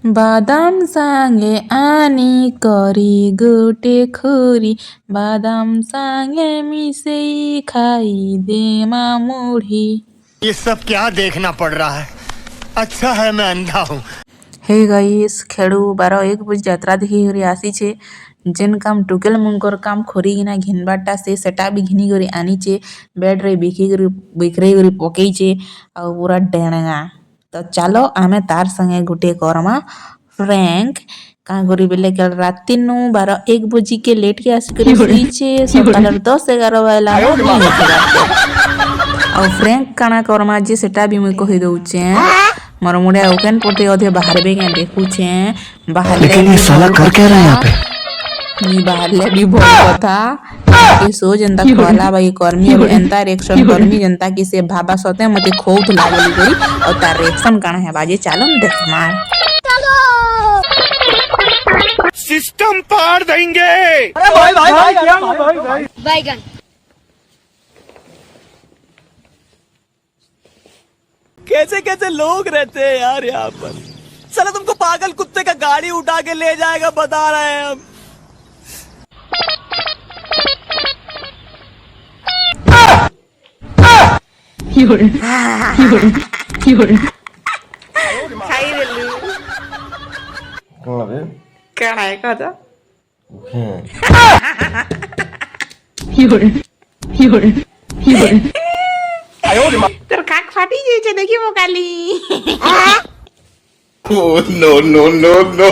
बादाम सांगे आनी करी गोटे खोरी बादाम सांगे मिसई खाई दे मुढ़ी। ये सब क्या देखना पड़ रहा है? अच्छा है मैं अंधा हूँ। हे गाइस खेड़ू 12-1 बजे यात्रा देखी करी आसीछे जेन काम टुकेल मुंकर काम खोरी किना घिनबाटा से सेटा भी घिनी करी आनीचे बेड रे बिखरे करी पकेइचे आ पूरा डेणगा। तो चलो आमे तार संगे गुटे करमा फ्रैंक का करी बेले कल राति 12-1 बजे के लेट के आसी करी सुईचे सकाल 10-11 वाला आ फ्रैंक काना करमा जे सेटा भी मुई कहि दउचे मोर मुड़े ओकेन पोटे अधे बाहर बे के देखुचे बाहर लेकिन ये साला कर क्या रहा है यहाँ पे? नी बाहर ले भी बहुत कथा के सो जनता खोला भाई कर्मी अब एंता रिएक्शन कर्मी जनता की से भाबा सते मते खोउत लागली करी और तार रिएक्शन काना है बाजे चालो देख मार सिस्टम पार देंगे। अरे भाई क्या भाई बैगन कैसे कैसे लोग रहते हैं यार यहाँ पर। चलो तुमको पागल कुत्ते का गाड़ी उठा के ले जाएगा बता रहे हैं हम। क्या है कदा तर काक फाटी जायचे देखी मोकाली। Oh no no no no!